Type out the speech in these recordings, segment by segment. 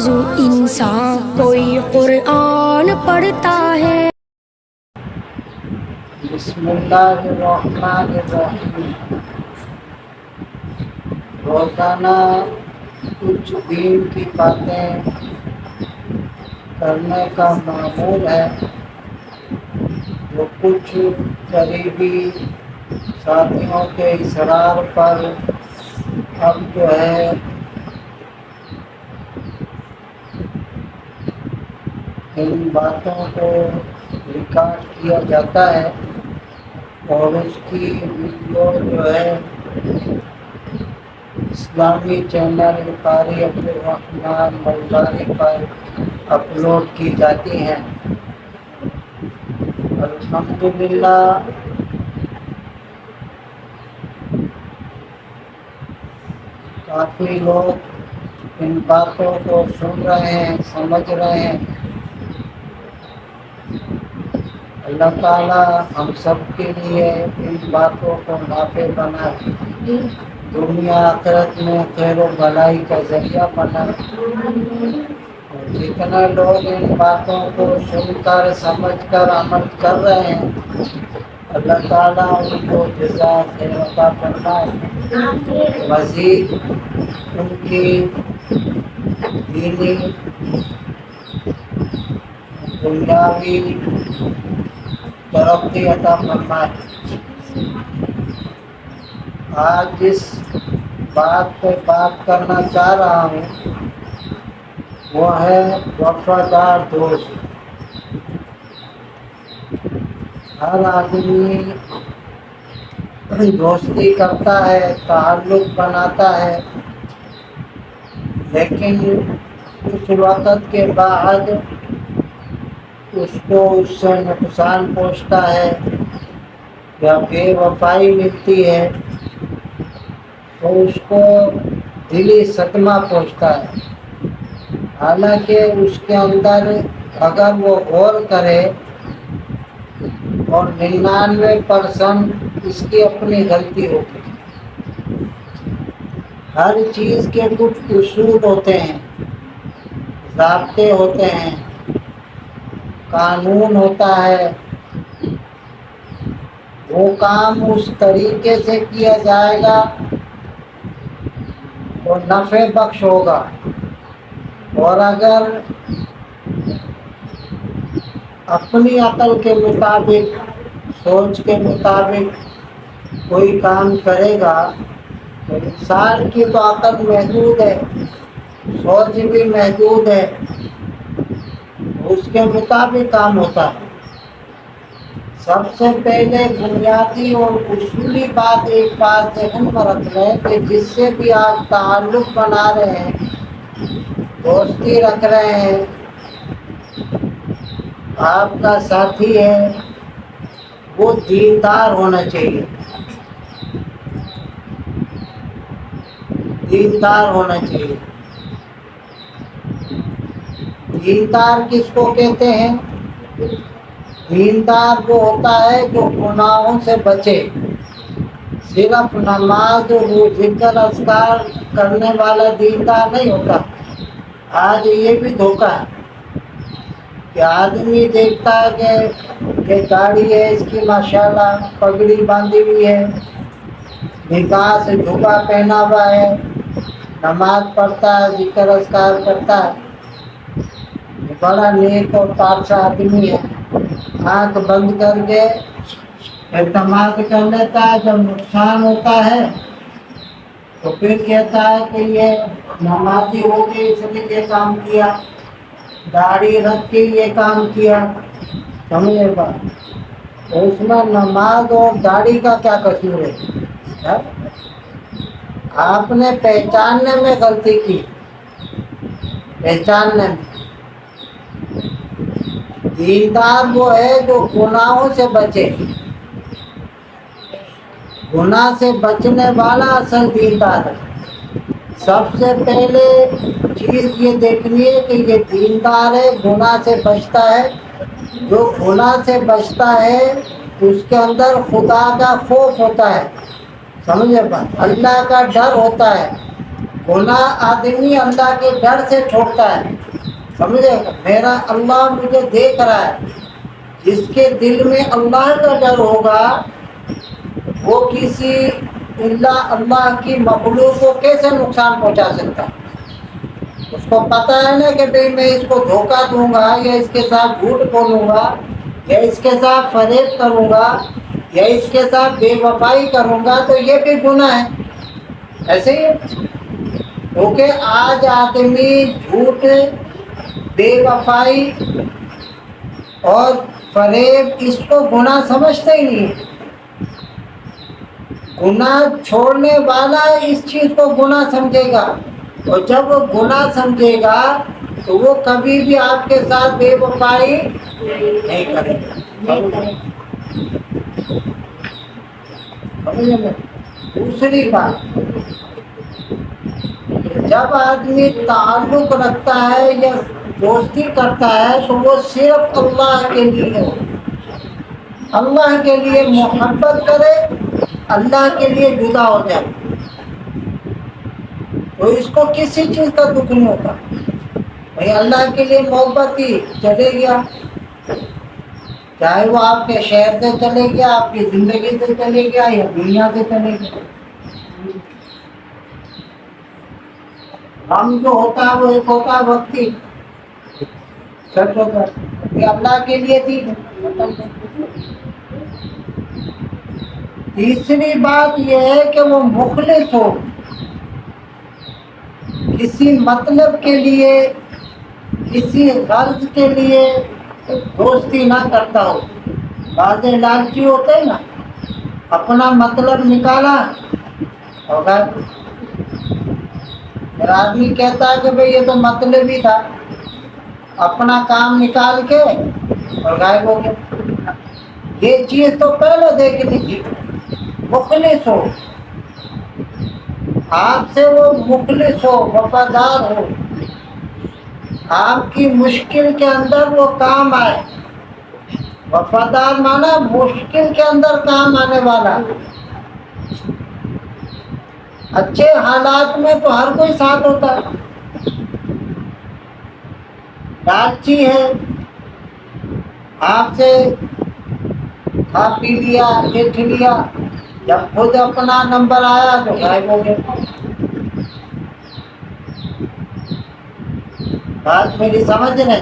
بازو انسان کوئی قرآن پڑھتا ہے۔ بسم اللہ الرحمن الرحیم۔ روزانہ کچھ دین کی باتیں کرنے کا معمول ہے، جو کچھ قریبی ساتھیوں کے اصرار پر اب جو ہے ان باتوں کو ریکارڈ کیا جاتا ہے اور اس کی ویڈیو جو ہے اسلامی چینل قاری عبدالرحمن ملدانی پر اپلوڈ کی جاتی ہیں۔ الحمدللہ کافی لوگ ان باتوں کو سن رہے ہیں، سمجھ رہے ہیں۔ اللہ تعالیٰ ہم سب کے لیے ان باتوں کو نافع بنائے، دنیا آخرت میں خیر و بھلائی کا ذریعہ بنائے۔ جتنے لوگ ان باتوں کو سن کر سمجھ کر عمل کر رہے ہیں، اللہ تعالیٰ ان کو جزا خیر عطا فرمائے، مزید ان کی دینی دنیاوی ترقی عطا فرمائے۔ آج جس بات پہ بات کرنا چاہ رہا ہوں وہ ہے وفادار دوست۔ ہر آدمی دوستی کرتا ہے، تعلق بناتا ہے، لیکن کچھ وقت کے بعد اس کو اس سے نقصان پہنچتا ہے یا بے وفائی ملتی ہے تو اس کو دلی صدمہ پہنچتا ہے۔ حالانکہ اس کے اندر اگر وہ غور کرے اور 99% اس کی اپنی غلطی ہوتی ہے۔ ہر چیز کے کچھ اصول ہوتے ہیں، ضابطے ہوتے ہیں، قانون ہوتا ہے۔ وہ کام اس طریقے سے کیا جائے گا تو نفع بخش ہوگا، اور اگر اپنی عقل کے مطابق، سوچ کے مطابق کوئی کام کرے گا تو انسان کی تو عقل محدود ہے، سوچ بھی محدود ہے، اس کے مطابق کام ہوتا ہے۔ سب سے پہلے بنیادی اور اصولی بات ایک بات ذہن میں رکھ لیں کہ جس سے بھی آپ تعلق بنا رہے ہیں، دوستی رکھ رہے ہیں، آپ کا ساتھی ہے، وہ دیندار ہونا چاہیے، دیندار ہونا چاہیے۔ دیندار کس کو کہتے ہیں؟ دیندار وہ ہوتا ہے جو گناہوں سے بچے، صرف نماز و ذکر اذکار کرنے والا دیندار نہیں ہوتا۔ آج یہ بھی دھوکہ ہے کہ آدمی دیکھتا ہے کہ یہ گاڑی ہے اس کی ماشاءاللہ، پگڑی باندھی ہوئی ہے، نکاح سے جھبا پہنا ہوا ہے، نماز پڑھتا ہے، ذکر اذکار کرتا ہے، بڑا نیک اور پاک آدمی ہے۔ آنکھ بند کر کے اعتماد کر لیتا ہے، جب نقصان ہوتا ہے تو پھر کہتا ہے کہ یہ نمازی ہو کے اس نے یہ کام کیا، داڑھی رکھ کے یہ کام کیا۔ سمجھے بات؟ تو اس میں نماز اور داڑھی کا کیا قصور ہے؟ آپ نے پہچاننے میں غلطی کی، پہچاننے میں۔ دیندار وہ ہے جو گناہوں سے بچے، گناہ سے بچنے والا اصل دیندار ہے۔ سب سے پہلے چیز یہ دیکھنی ہے کہ یہ دیندار ہے، گناہ سے بچتا ہے۔ جو گناہ سے بچتا ہے اس کے اندر خدا کا خوف ہوتا ہے، سمجھے بات؟ اللہ کا ڈر ہوتا ہے، گناہ آدمی اللہ کے ڈر سے چھوڑتا ہے، سمجھے؟ میرا اللہ مجھے دیکھ رہا ہے۔ جس کے دل میں اللہ کا ڈر ہوگا وہ کسی اللہ کی مخلوق کو کیسے نقصان پہنچا سکتا ہے؟ اس کو پتہ ہے نا کہ بھئی میں اس کو دھوکہ دوں گا، یا اس کے ساتھ جھوٹ بولوں گا، یا اس کے ساتھ فریب کروں گا، یا اس کے ساتھ بے وفائی کروں گا، تو یہ بھی گناہ ہے۔ ایسے ہی کیونکہ آج آدمی جھوٹ، بے وفائی اور فریب اس کو گناہ سمجھتے ہی نہیں ہے۔ گناہ چھوڑنے والا اس چیز کو گناہ سمجھے گا، اور جب وہ گناہ سمجھے گا تو وہ کبھی بھی آپ کے ساتھ بے وفائی نہیں کرے گا۔ دوسری بات، جب آدمی تعلق رکھتا ہے یا دوستی کرتا ہے تو وہ صرف اللہ کے لیے ہو، اللہ کے لیے محبت کرے، اللہ کے لیے جدا ہو جائے، تو اس کو کسی چیز کا دکھ نہیں ہوتا۔ بھائی اللہ کے لیے محبت ہی چلے گیا، چاہے وہ آپ کے شہر سے چلے گیا، آپ کی زندگی سے چلے گیا، یا دنیا سے چلے گیا۔ ہم جو ہوتا ہے وہ ایک ہوتا ہے وقتی، سچ ہوتا ہے یہ اللہ کے لیے تھی۔ تیسری بات یہ ہے کہ وہ مخلص ہو، کسی مطلب کے لیے، کسی غرض کے لیے دوستی نہ کرتا ہو۔ بعض لالچی ہوتے ہیں نا، اپنا مطلب نکالا اور پھر آدمی کہتا ہے کہ بھئی یہ تو مطلب ہی تھا، اپنا کام نکال کے اور غائب ہو گیا۔ یہ چیز تو پہلے دیکھنی تھی۔ مخلص ہو، آپ سے وہ مخلص ہو، وفادار ہو، آپ کی مشکل کے اندر وہ کام آئے۔ وفادار مانا مشکل کے اندر کام آنے والا۔ اچھے حالات میں تو ہر کوئی ساتھ ہوتا ہے۔ لالچی ہے، آپ سے کھا پی لیا، لٹ لیا، جب خود اپنا نمبر آیا تو غائب ہو گیا۔ بات میری سمجھ رہے؟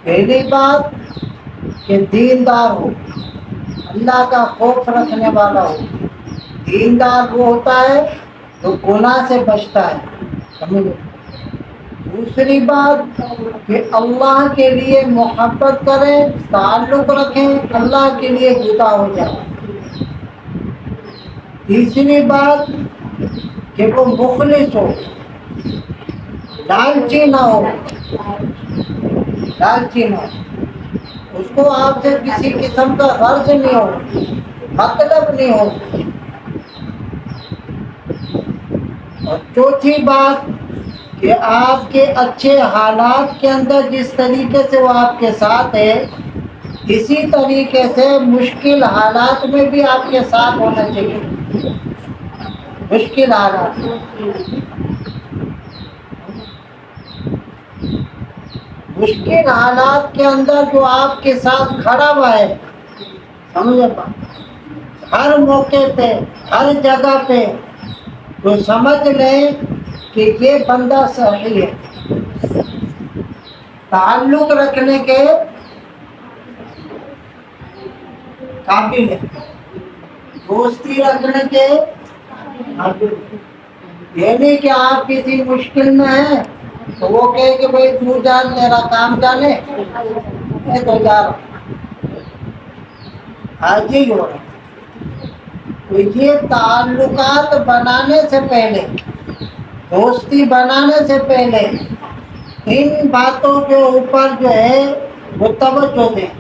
پہلی بات کہ دیندار ہو، اللہ کا خوف رکھنے والا ہو۔ دیندار وہ ہوتا ہے جو گناہ سے بچتا ہے، سمجھو۔ دوسری بات کہ اللہ کے لیے محبت کریں، تعلق رکھیں، اللہ کے لیے جدا ہو جائے۔ تیسری بات کہ وہ مخلص ہو، لالچی نہ ہو، لالچی نہ ہو، اس کو آپ سے کسی قسم کا غرض نہیں ہو، مطلب نہیں ہو۔ اور چوتھی بات کہ آپ کے اچھے حالات کے اندر جس طریقے سے وہ آپ کے ساتھ ہے، اسی طریقے سے مشکل حالات میں بھی آپ کے ساتھ ہونا چاہیے۔ مشکل حالات، مشکل حالات کے اندر جو آپ کے ساتھ کھڑا ہوا ہے، سمجھے بات، ہر موقع پہ، ہر جگہ پہ، تو سمجھ لیں کہ یہ بندہ صحیح ہے، تعلق رکھنے کے قابل ہے، دوستی رکھنے کے قابل ہے۔ یہ نہیں کہ آپ کسی مشکل میں ہیں تو وہ کہے کہ بھئی تو جان، میرا کام جانے، میں تو جا رہا ہوں، آج ہی ہو رہا ہے۔ تو یہ تعلقات بنانے سے پہلے، دوستی بنانے سے پہلے ان باتوں کے اوپر جو ہے وہ توجہ دیں۔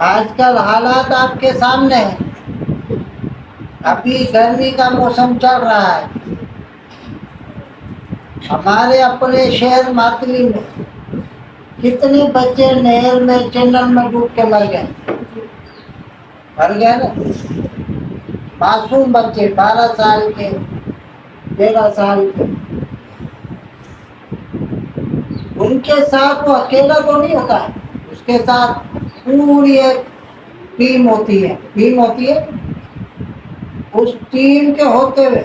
آج کل حالات آپ کے سامنے ہیں، ابھی گرمی کا موسم چل رہا ہے، ہمارے اپنے شہر ماتلی میں کتنے بچے نہر میں، چینل میں ڈوب کے مر گئے۔ بھر گیا نا. معصوم بچے 12 سال کے 13 سال کے, ان کے ساتھ وہ اکیلا تو نہیں ہوتا ہے, اس کے ساتھ پوری ایک ٹیم ہوتی ہے. اس ٹیم کے ہوتے ہوئے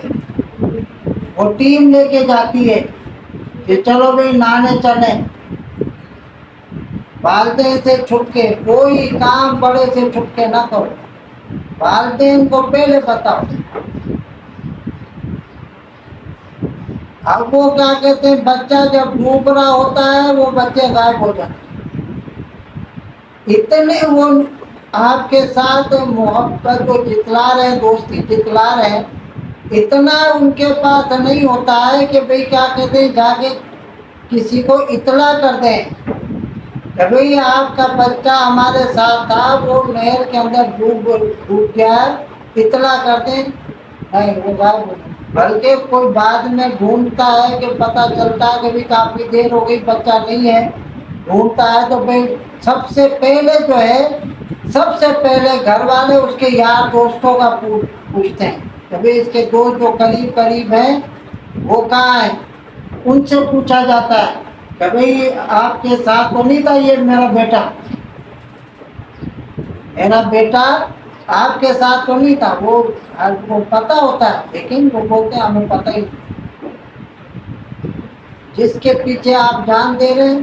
وہ ٹیم لے کے جاتی ہے کہ چلو بھائی نہانے چلیں. والدین سے چھپ کے کوئی کام بڑے سے چھپ کے نہ کرو, والدین کو پہلے بتاؤ. اب وہ کیا کہتے ہیں, بچہ جب ڈوب رہا ہوتا ہے وہ بچے غائب ہو جاتے ہیں. اتنے وہ آپ کے ساتھ محبت کو جتلا رہے, دوستی جتلا رہے, اتنا ان کے پاس نہیں ہوتا ہے کہ بھئی کیا کہتے ہیں جا کے کسی کو اطلاع کر دیں کہ بھئی آپ کا بچہ ہمارے ساتھ تھا, وہ نہر کے اندر ڈوب گیا ہے, اطلاع کر دیں. نہیں, وہ غائب ہو جاتے. بلکہ کوئی بعد میں ڈھونڈتا ہے کہ پتہ چلتا ہے کہ بھی کافی دیر ہو گئی بچہ نہیں ہے, ڈھونڈتا ہے تو بھئی سب سے پہلے جو ہے, سب سے پہلے گھر والے اس کے یار دوستوں کا پوچھتے ہیں کہ بھئی اس کے دوست جو قریب ہیں وہ کہاں ہیں. ان سے پوچھا جاتا ہے کہ بھئی آپ کے ساتھ تو نہیں تھا یہ میرا بیٹا آپ کے ساتھ تو نہیں تھا. وہ پتہ ہوتا ہے لیکن وہ بولتے ہیں ہمیں پتہ ہی نہیں. جس کے پیچھے آپ جان دے رہے ہیں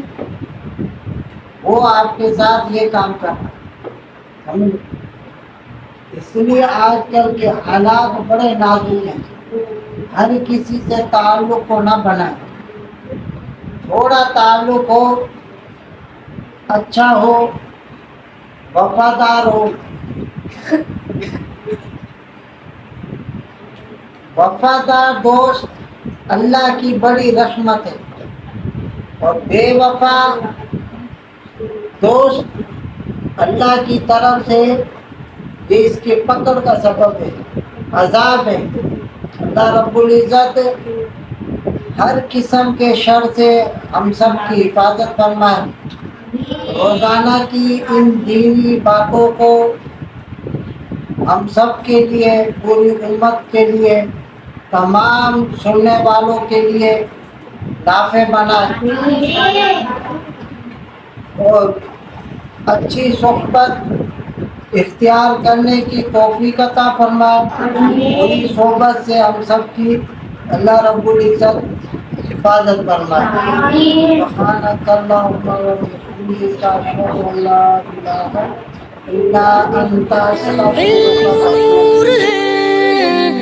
وہ آپ کے ساتھ یہ کام کر رہا ہے. اس لیے آج کل کے حالات بڑے نازک ہیں. ہر کسی سے تعلق کو نہ بنائیں, تھوڑا تعلق ہو, اچھا ہو, وفادار ہو. وفادار دوست اللہ کی بڑی رحمت ہے, اور بے وفا دوست اللہ کی طرف سے یہ اس کی پکڑ کا سبب ہے, عذاب ہے. اللہ رب العزت ہر قسم کے شر سے ہم سب کی حفاظت فرمائے. روزانہ کی ان دینی باتوں کو ہم سب کے لیے, پوری امت کے لیے, تمام سننے والوں کے لیے نافع بنائے, اور اچھی صحبت اختیار کرنے کی توفیق عطا فرمائے. وہی صحبت سے ہم سب کی اللہ رب العزت حفاظت فرمائے. سبحانک اللہم و بحمدک اشہد ان لا الہ الا انت استغفرک و اتوب الیک.